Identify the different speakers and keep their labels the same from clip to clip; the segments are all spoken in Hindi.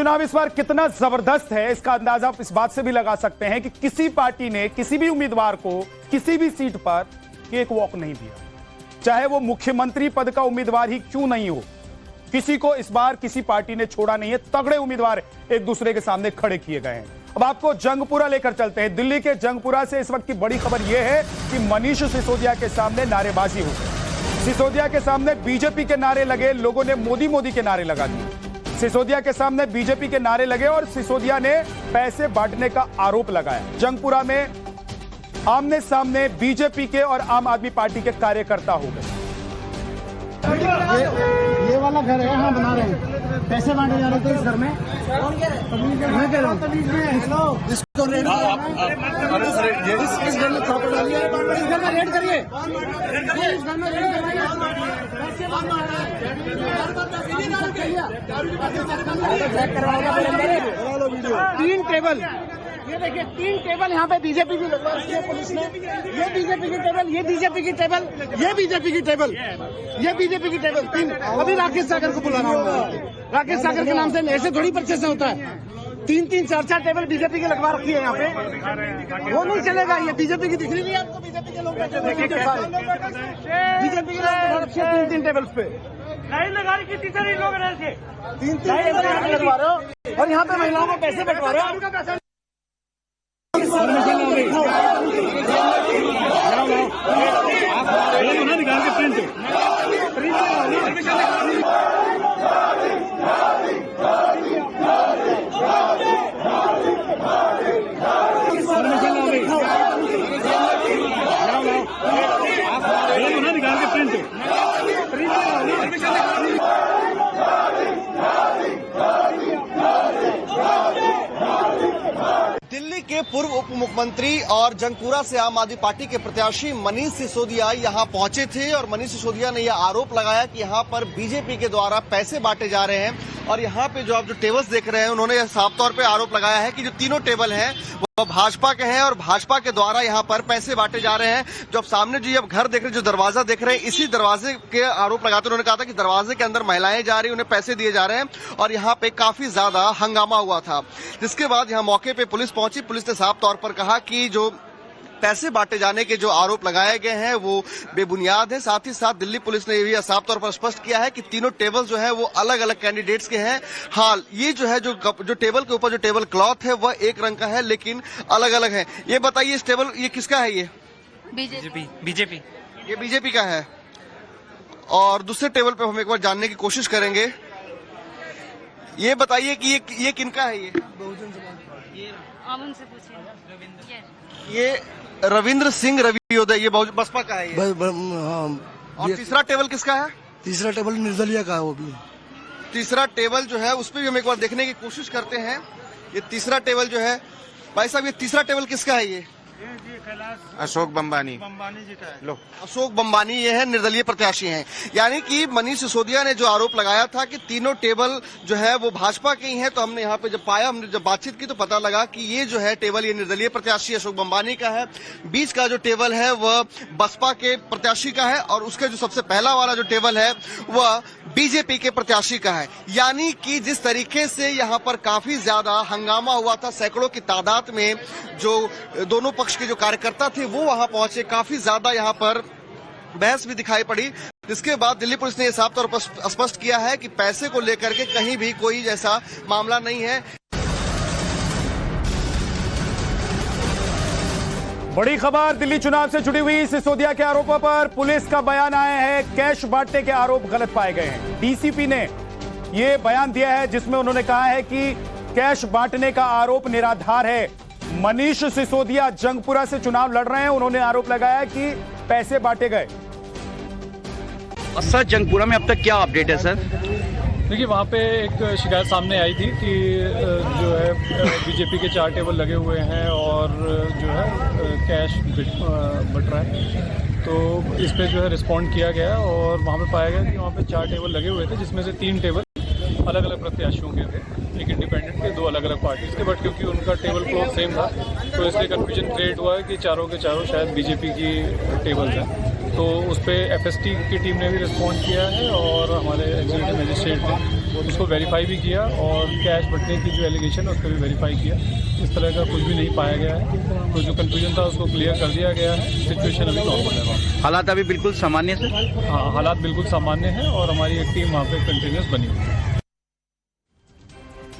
Speaker 1: चुनाव इस बार कितना जबरदस्त है इसका अंदाजा आप इस बात से भी लगा सकते हैं कि किसी पार्टी ने किसी भी उम्मीदवार को किसी भी सीट पर केक वॉक नहीं दिया, चाहे वो मुख्यमंत्री पद का उम्मीदवार ही क्यों नहीं हो। किसी को इस बार किसी पार्टी ने छोड़ा नहीं है। तगड़े उम्मीदवार एक दूसरे के सामने खड़े किए गए हैं। अब आपको जंगपुरा लेकर चलते हैं। दिल्ली के जंगपुरा से इस वक्त की बड़ी खबर यह है कि मनीष सिसोदिया के सामने नारेबाजी हो गई। सिसोदिया के सामने बीजेपी के नारे लगे, लोगों ने मोदी मोदी के नारे लगा दिए। सिसोदिया के सामने बीजेपी के नारे लगे और सिसोदिया ने पैसे बांटने का आरोप लगाया। जंगपुरा में आमने सामने बीजेपी के और आम आदमी पार्टी के कार्यकर्ता हो गए।
Speaker 2: ये वाला घर है, हाँ बना रहे हैं, पैसे बांटे जा रहे थे इस घर में। मैं कह रहा हूँ इसको रेड इस घर में प्रॉपर डालिए, इस घर में रेड करिए, इस घर में रेड तीन टेबल, ये देखिए 3 टेबल यहाँ पे बीजेपी की लगवा रखी है पुलिस ने। ये बीजेपी की टेबल, ये बीजेपी की टेबल, ये बीजेपी की टेबल, ये बीजेपी की टेबल 3। अभी राकेश सागर को बुलाना होगा। राकेश सागर के नाम से ऐसे थोड़ी परचेस होता है। 3-3, 4-4 टेबल बीजेपी की लगवा रखी है यहाँ पे। वो नहीं चलेगा, ये बीजेपी की दिख रही है आपको। बीजेपी के लोग बीजेपी के लोग 3-3 टेबल पे
Speaker 3: लाइन लगा रही थी, 3 लोग रहे थे,
Speaker 2: 3-3 लगवा रहे हो और यहाँ पे महिलाओं को पैसे बंटवा रहे हो।
Speaker 3: निकाल के प्रिंट निकाल के प्रिंट
Speaker 4: दिल्ली के पूर्व उप मुख्यमंत्री और जंगपुरा से आम आदमी पार्टी के प्रत्याशी मनीष सिसोदिया यहां पहुंचे थे और मनीष सिसोदिया ने यह आरोप लगाया कि यहां पर बीजेपी के द्वारा पैसे बांटे जा रहे हैं। और यहां पे जो आप जो टेबल्स देख रहे हैं, उन्होंने यह साफ तौर पे आरोप लगाया है कि जो तीनों टेबल हैं वो भाजपा के हैं और भाजपा के द्वारा यहां पर पैसे बांटे जा रहे हैं। जो आप सामने जो अब घर देख रहे हैं, जो दरवाजा देख रहे हैं, इसी दरवाजे के आरोप लगाते उन्होंने कहा था कि दरवाजे के अंदर महिलाएं जा रही, उन्हें पैसे दिए जा रहे हैं और यहाँ पे काफी ज्यादा हंगामा हुआ था। जिसके बाद यहाँ मौके पे पुलिस पहुंची। पुलिस ने साफ तौर पर कहा कि जो पैसे बांटे जाने के जो आरोप लगाए गए हैं वो बेबुनियाद है। साथ ही साथ दिल्ली पुलिस ने ये साफ तौर पर स्पष्ट किया है कि तीनों टेबल जो है वो अलग अलग कैंडिडेट्स के हैं। हाँ, ये जो है जो टेबल के ऊपर जो टेबल क्लॉथ है वह एक रंग का है लेकिन अलग अलग है। ये बताइए, इस टेबल ये किसका है? ये
Speaker 3: बीजेपी
Speaker 4: ये बीजेपी का है। और दूसरे टेबल पे हम एक बार जानने की कोशिश करेंगे। ये बताइए कि ये किनका है? ये
Speaker 5: अमन से पूछिए।
Speaker 4: ये रविंद्र सिंह रवियोदय, ये बसपा का है ये। और तीसरा टेबल किसका है?
Speaker 2: तीसरा टेबल निर्दलीय का है वो भी।
Speaker 4: तीसरा टेबल जो है उस पर भी हम एक बार देखने की कोशिश करते हैं। ये तीसरा टेबल जो है, भाई साहब ये तीसरा टेबल किसका है? ये
Speaker 6: अशोक बम्बानी
Speaker 3: जी का है।
Speaker 6: लो,
Speaker 4: अशोक बम्बानी ये है, निर्दलीय प्रत्याशी हैं। यानी कि मनीष सिसोदिया ने जो आरोप लगाया था कि तीनों टेबल जो है वो भाजपा के ही हैं, तो हमने यहाँ पे जब पाया, हमने जब बातचीत की तो पता लगा कि ये जो है टेबल ये निर्दलीय प्रत्याशी अशोक बम्बानी का है। बीच का जो टेबल है वह बसपा के प्रत्याशी का है और उसके जो सबसे पहला वाला जो टेबल है वह बीजेपी के प्रत्याशी का है। यानी कि जिस तरीके से यहाँ पर काफी ज्यादा हंगामा हुआ था, सैकड़ों की तादाद में जो दोनों पक्ष के जो कार्यकर्ता थे वो वहां पहुंचे, काफी ज्यादा यहां पर बहस भी दिखाई पड़ी। जिसके बाद दिल्ली पुलिस ने यह साफ तौर पर स्पष्ट किया है कि पैसे को लेकर के कहीं भी कोई ऐसा मामला नहीं है।
Speaker 1: बड़ी खबर दिल्ली चुनाव से जुड़ी हुई। सिसोदिया के आरोपों पर पुलिस का बयान आया है। कैश बांटने के आरोप गलत पाए गए हैं। डीसीपी ने यह बयान दिया है जिसमें उन्होंने कहा है कि कैश बांटने का आरोप निराधार है। मनीष सिसोदिया जंगपुरा से चुनाव लड़ रहे हैं। उन्होंने आरोप लगाया कि पैसे बांटे गए।
Speaker 7: सर, जंगपुरा में अब तक क्या अपडेट है? सर
Speaker 8: देखिए, वहाँ पे एक शिकायत सामने आई थी कि जो है बीजेपी के 4 टेबल लगे हुए हैं और जो है कैश बट रहा है। तो इस पे जो है रिस्पॉन्ड किया गया और वहाँ पे पाया गया कि वहाँ पे 4 टेबल लगे हुए थे, जिसमें से 3 टेबल अलग अलग प्रत्याशियों के थे, एक इंडिपेंडेंट के, 2 अलग अलग पार्टीज के। बट क्योंकि उनका टेबल क्लॉथ सेम था तो इसलिए कन्फ्यूजन क्रिएट हुआ है कि चारों के चारों शायद बीजेपी की टेबल्स हैं। तो उस पर एफएसटी की टीम ने भी रिस्पॉन्ड किया है और हमारे एग्जीक्यूटिव मजिस्ट्रेट ने उसको वेरीफाई भी किया और कैश बटने की जो एलिगेशन है उसको भी वेरीफाई किया। इस तरह का कुछ भी नहीं पाया गया है, तो जो कंफ्यूजन था उसको क्लियर कर दिया गया है। सिचुएशन अभी नॉर्मल है वहाँ।
Speaker 7: हालात अभी बिल्कुल सामान्य से?
Speaker 8: हाँ, हालात बिल्कुल सामान्य हैं और हमारी एक टीम वहाँ पे कंटिन्यूस बनी हुई है।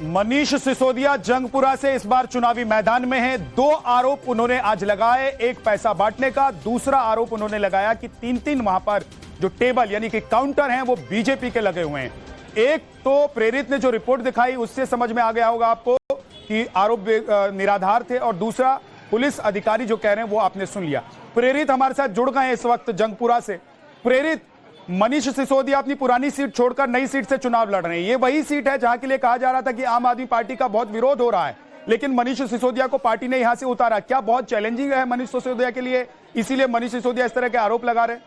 Speaker 1: मनीष सिसोदिया जंगपुरा से इस बार चुनावी मैदान में हैं। 2 आरोप उन्होंने आज लगाए, एक पैसा बांटने का, दूसरा आरोप उन्होंने लगाया कि 3-3 वहां पर जो टेबल यानी कि काउंटर हैं वो बीजेपी के लगे हुए हैं। एक तो प्रेरित ने जो रिपोर्ट दिखाई उससे समझ में आ गया होगा आपको कि आरोप निराधार थे, और दूसरा पुलिस अधिकारी जो कह रहे हैं वो आपने सुन लिया। प्रेरित हमारे साथ जुड़ गए हैं इस वक्त जंगपुरा से। प्रेरित, मनीष सिसोदिया अपनी पुरानी सीट छोड़कर नई सीट से चुनाव लड़ रहे हैं। ये वही सीट है जहां के लिए कहा जा रहा था कि आम आदमी पार्टी का बहुत विरोध हो रहा है, लेकिन मनीष सिसोदिया को पार्टी ने यहां से उतारा। क्या बहुत चैलेंजिंग है मनीष सिसोदिया के लिए, इसीलिए मनीष सिसोदिया इस तरह के आरोप लगा रहे हैं?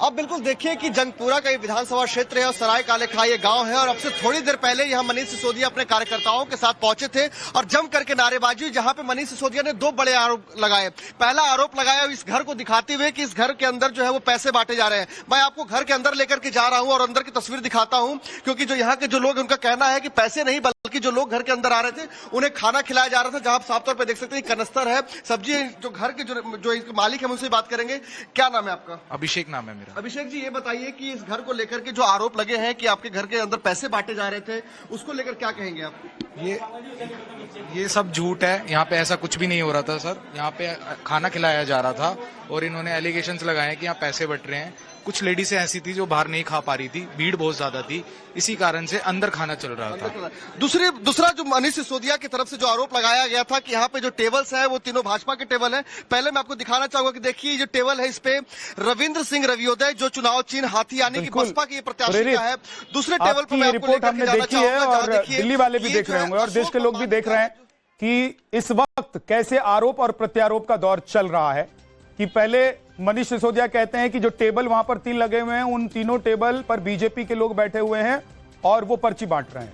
Speaker 4: अब बिल्कुल देखिए कि जंगपुरा का ये विधानसभा क्षेत्र है और सराय काले खां ये गांव है, और अब से थोड़ी देर पहले यहाँ मनीष सिसोदिया अपने कार्यकर्ताओं के साथ पहुंचे थे और जम करके नारेबाजी, जहां पे मनीष सिसोदिया ने 2 बड़े आरोप लगाए। पहला आरोप लगाया इस घर को दिखाते हुए कि इस घर के अंदर जो है वो पैसे बांटे जा रहे हैं। मैं आपको घर के अंदर लेकर के जा रहा हूं और अंदर की तस्वीर दिखाता हूं, क्योंकि जो यहाँ के जो लोग, उनका कहना है कि पैसे नहीं बल्कि जो लोग घर के अंदर आ रहे थे उन्हें खाना खिलाया जा रहा था। जहां आप साफ तौर पर देख सकते हैं कनस्तर है, सब्जी, जो घर के जो इसके मालिक है उनसे बात करेंगे। क्या नाम है आपका?
Speaker 6: अभिषेक नाम है मेरा।
Speaker 4: अभिषेक जी, ये बताइए कि इस घर को लेकर के जो आरोप लगे हैं कि आपके घर के अंदर पैसे बांटे जा रहे थे, उसको लेकर क्या कहेंगे आप?
Speaker 6: ये सब झूठ है, यहाँ पे ऐसा कुछ भी नहीं हो रहा था सर। यहाँ पे खाना खिलाया जा रहा था और इन्होंने एलिगेशंस लगाए हैं कि यहाँ पैसे बट रहे हैं। कुछ लेडीज ऐसी थी जो बाहर नहीं खा पा रही थी, भीड़ बहुत ज्यादा थी, इसी कारण से अंदर खाना चल रहा था।
Speaker 4: दूसरा जो मनीष सिसोदिया की तरफ से जो आरोप लगाया गया था कि यहाँ पे जो टेबल्स है वो तीनों भाजपा के टेबल है। पहले मैं आपको दिखाना चाहूंगा कि देखिए जो टेबल है इस पे रविंद्र सिंह रवियोदय जो चुनाव चिन्ह हाथी यानी कि बसपा की प्रत्याशी का है। दूसरे टेबल पर मैं
Speaker 1: रिपोर्ट हमने देखी है और दिल्ली वाले भी देख रहे होंगे और देश के लोग भी देख रहे हैं कि इस वक्त कैसे आरोप और प्रत्यारोप का दौर चल रहा है। कि पहले मनीष सिसोदिया कहते हैं कि जो टेबल वहां पर 3 लगे हुए हैं उन तीनों टेबल पर बीजेपी के लोग बैठे हुए हैं और वो पर्ची बांट रहे हैं।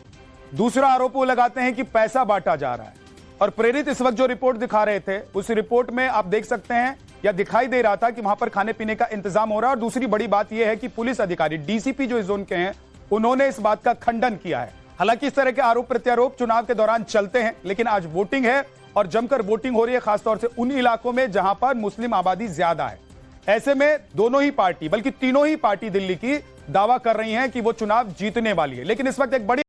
Speaker 1: दूसरा आरोप वो लगाते हैं कि पैसा बांटा जा रहा है। और प्रेरित इस वक्त जो रिपोर्ट दिखा रहे थे उस रिपोर्ट में आप देख सकते हैं या दिखाई दे रहा था कि वहां पर खाने पीने का इंतजाम हो रहा है। और दूसरी बड़ी बात यह है कि पुलिस अधिकारी डीसीपी जो इस जोन के हैं उन्होंने इस बात का खंडन किया है। हालांकि इस तरह के आरोप प्रत्यारोप चुनाव के दौरान चलते हैं, लेकिन आज वोटिंग है और जमकर वोटिंग हो रही है, खासतौर से उन इलाकों में जहां पर मुस्लिम आबादी ज्यादा है। ऐसे में दोनों ही पार्टी बल्कि तीनों ही पार्टी दिल्ली की दावा कर रही हैं कि वो चुनाव जीतने वाली है। लेकिन इस वक्त एक बड़ी